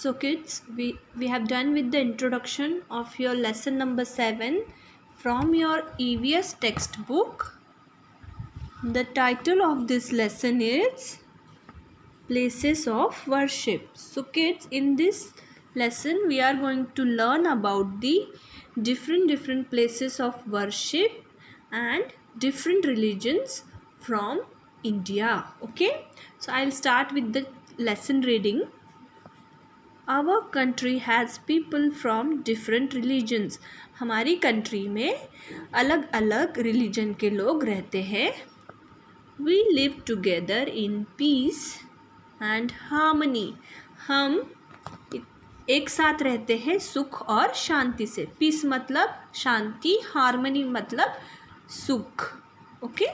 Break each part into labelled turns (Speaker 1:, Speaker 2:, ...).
Speaker 1: So kids, we have done with the introduction of your lesson number 7 from your EVS textbook. The title of this lesson is Places of Worship. So kids, in this lesson we are going to learn about the different places of worship and different religions from India. Okay, so I'll start with the lesson reading. Our country has people from different religions. हमारी country में अलग अलग religion के लोग रहते हैं. We live together in peace and harmony. हम एक साथ रहते हैं सुख और शांति से. पीस मतलब शांति, हार्मनी मतलब सुख. Okay.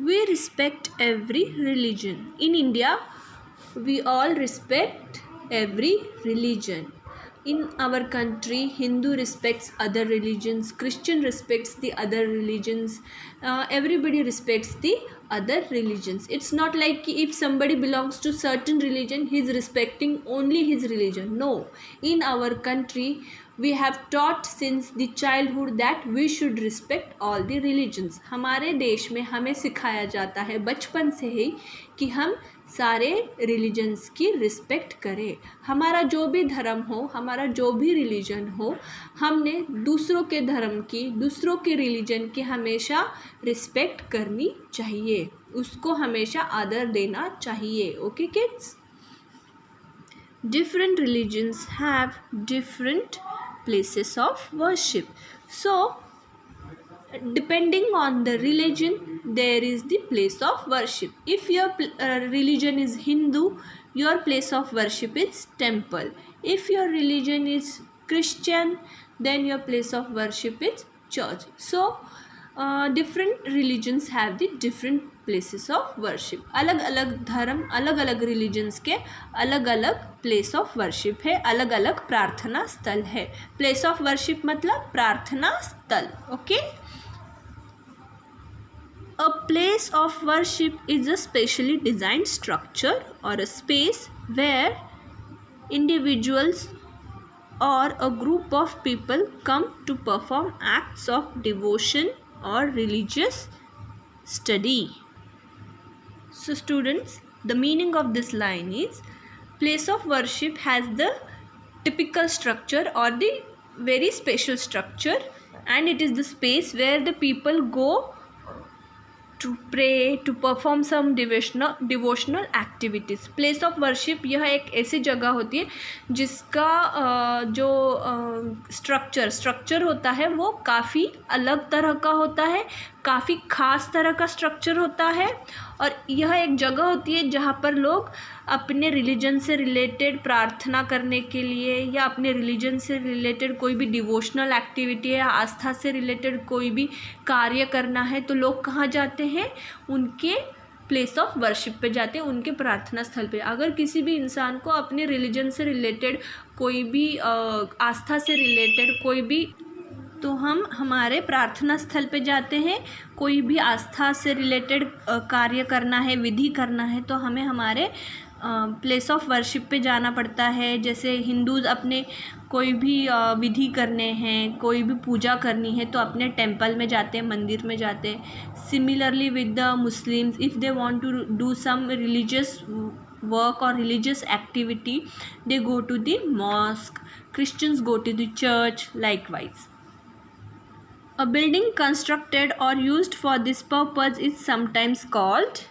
Speaker 1: We respect every religion. In India, we all respect every religion. In our country, Hindu respects other religions, Christian respects the other religions, everybody respects the other religions. It's not like if somebody belongs to certain religion, he is respecting only his religion. No, in our country we have taught since the childhood that we should respect all the religions. हमारे देश में हमें सिखाया जाता है बचपन से ही कि हम सारे रिलीजन्स की रिस्पेक्ट करें. हमारा जो भी धर्म हो, हमारा जो भी रिलीजन हो, हमने दूसरों के धर्म की, दूसरों के रिलीजन की हमेशा रिस्पेक्ट करनी चाहिए. उसको हमेशा आदर देना चाहिए. Okay kids. Different religions have different places of worship. So depending on the religion, there is the place of worship. If your religion is Hindu, your place of worship is temple. If your religion is Christian, then your place of worship is church. So different religions have the different places of worship. अलग अलग धर्म, अलग अलग religions के अलग अलग place of worship है, अलग अलग प्रार्थना स्थल है. place of worship मतलब प्रार्थना स्थल. Okay. A place of worship is a specially designed structure or a space where individuals or a group of people come to perform acts of devotion or religious study. So students, the meaning of this line is place of worship has the typical structure or the very special structure, and it is the space where the people go to pray, to perform some devotional activities. place of worship यह एक ऐसी जगह होती है जिसका जो structure होता है वो काफ़ी अलग तरह का होता है, काफ़ी ख़ास तरह का स्ट्रक्चर होता है. और यह एक जगह होती है जहाँ पर लोग अपने रिलीजन से रिलेटेड प्रार्थना करने के लिए या अपने रिलीजन से रिलेटेड कोई भी डिवोशनल एक्टिविटी है, आस्था से रिलेटेड कोई भी कार्य करना है, तो लोग कहाँ जाते हैं? उनके प्लेस ऑफ वर्शिप पे जाते हैं, उनके प्रार्थना स्थल पे. अगर किसी भी इंसान को अपने रिलीजन से रिलेटेड कोई भी आस्था से रिलेटेड कोई भी, तो हम हमारे प्रार्थना स्थल पे जाते हैं. कोई भी आस्था से रिलेटेड कार्य करना है, विधि करना है, तो हमें हमारे प्लेस ऑफ वर्शिप पे जाना पड़ता है. जैसे हिंदूज़ अपने कोई भी विधि करने हैं, कोई भी पूजा करनी है, तो अपने टेंपल में जाते हैं, मंदिर में जाते हैं. Similarly with the Muslims, if they want to do some religious work or religious activity, they go to the mosque. Christians go to the church. Likewise, a building constructed or used for this purpose is sometimes called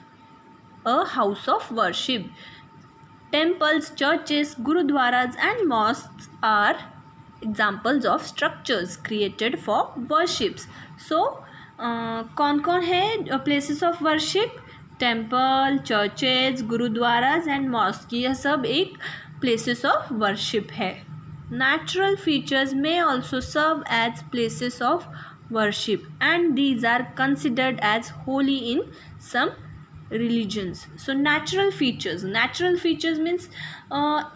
Speaker 1: a house of worship. Temples, churches, gurudwaras and mosques are examples of structures created for worships. So कौन कौन है places of worship? Temple, churches, gurdwaras and mosque, यह सब एक places of worship है. Natural features में also serve as places of worship, and these are considered as holy in some religions. So natural features means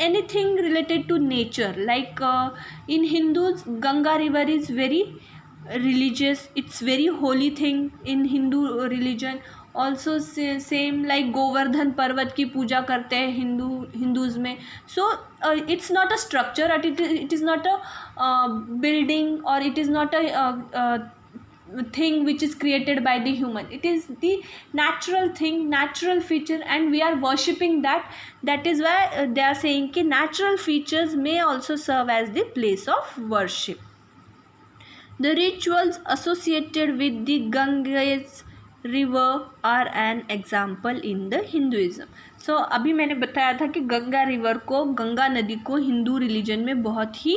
Speaker 1: anything related to nature, like in Hindus, Ganga river is very religious, it's very holy thing in Hindu religion. Also same like Govardhan पर्वत की पूजा करते हैं हिंदूज़ में. So it's not a structure, it is not a building, और it is not a thing which is created by the human. It is the natural thing, natural feature, and we are worshipping that. That is why they are saying कि natural features may also serve as the place of worship. The rituals associated with the Ganges river are an example in the Hinduism. So अभी मैंने बताया था कि Ganga river को, गंगा नदी को Hindu religion में बहुत ही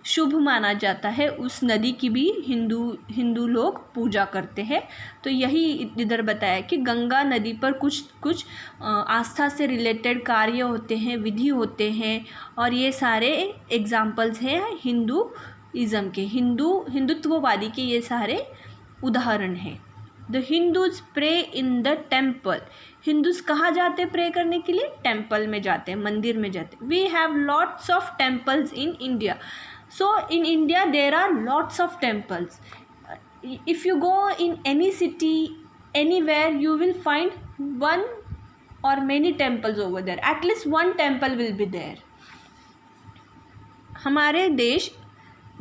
Speaker 1: शुभ माना जाता है. उस नदी की भी हिंदू लोग पूजा करते हैं. तो यही इधर बताया कि गंगा नदी पर कुछ आस्था से रिलेटेड कार्य होते हैं, विधि होते हैं, और ये सारे एग्जाम्पल्स हैं हिंदूइज़म के, हिंदुत्ववादी के ये सारे उदाहरण हैं. The Hindus pray in the temple. Hindus कहाँ जाते प्रे करने के लिए? टेम्पल में जाते हैं, मंदिर में जाते हैं. We have lots of temples in India. So in India there are lots of temples. If you go in any city, anywhere, you will find one or many temples over there. At least one temple will be there. हमारे देश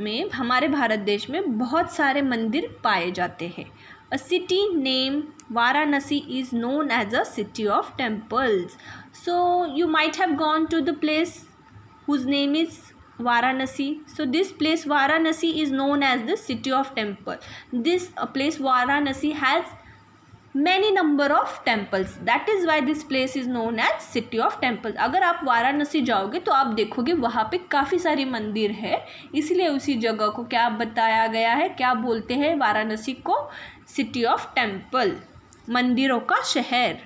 Speaker 1: में, हमारे भारत देश में बहुत सारे मंदिर पाए जाते हैं. A city named Varanasi is known as a city of temples. So you might have gone to the place whose name is Varanasi. So this place Varanasi is known as the city of temple. This place Varanasi has many number of temples. That is why this place is known as city of temples. अगर आप वाराणसी जाओगे तो आप देखोगे वहाँ पे काफ़ी सारी मंदिर है, इसलिए उसी जगह को क्या बताया गया है, क्या बोलते हैं वाराणसी को? सिटी ऑफ टेम्पल, मंदिरों का शहर.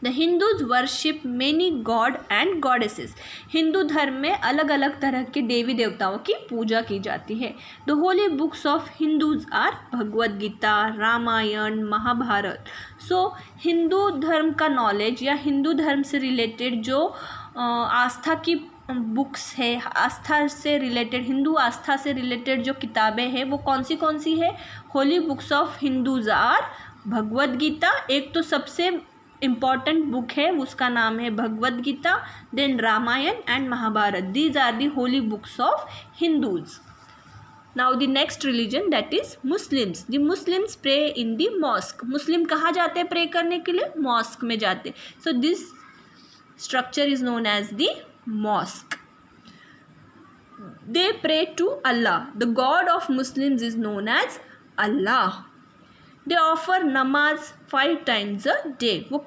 Speaker 1: The Hindus worship many God and goddesses. Hindu धर्म में अलग अलग तरह के देवी देवताओं की पूजा की जाती है. The holy books of Hindus are Bhagavad Gita, Ramayana, Mahabharata. So Hindu धर्म का नॉलेज या हिंदू धर्म से रिलेटेड जो आस्था की बुक्स है, आस्था से रिलेटेड, हिंदू आस्था से रिलेटेड जो किताबें हैं वो कौन सी है? Holy books of Hindus are Bhagavad Gita, एक तो सबसे इम्पॉर्टेंट बुक है, उसका नाम है Bhagavad Gita, then Ramayana and Mahabharata. These are the holy books of Hindus. Now the next religion that is Muslims. The Muslims pray in the mosque. Muslim कहाँ जाते हैं प्रे करने के लिए? मॉस्क में जाते. So this structure is known as the mosque. They pray to Allah. The god of Muslims is known as Allah. They offer namaz 5 times a day. वो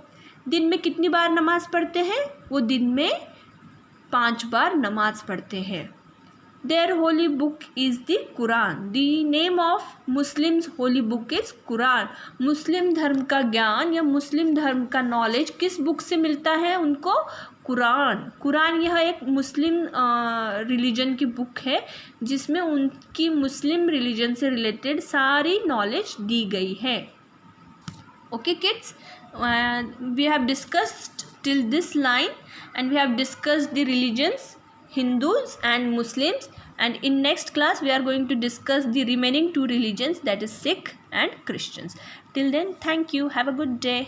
Speaker 1: दिन में कितनी बार नमाज पढ़ते हैं? वो दिन में 5 बार नमाज पढ़ते हैं. Their holy book is the Quran. The name of Muslims holy book is Quran. Muslim धर्म का ज्ञान या मुस्लिम धर्म का नॉलेज किस बुक से मिलता है उनको? कुरान. कुरान यह एक मुस्लिम रिलीजन की बुक है जिसमें उनकी मुस्लिम रिलीजन से रिलेटेड सारी नॉलेज दी गई है. Okay kids, we have discussed till this line and we have discussed the religions Hindus and Muslims, and in next class we are going to discuss the remaining 2 religions, that is Sikh and Christians. Till then, thank you. Have a good day.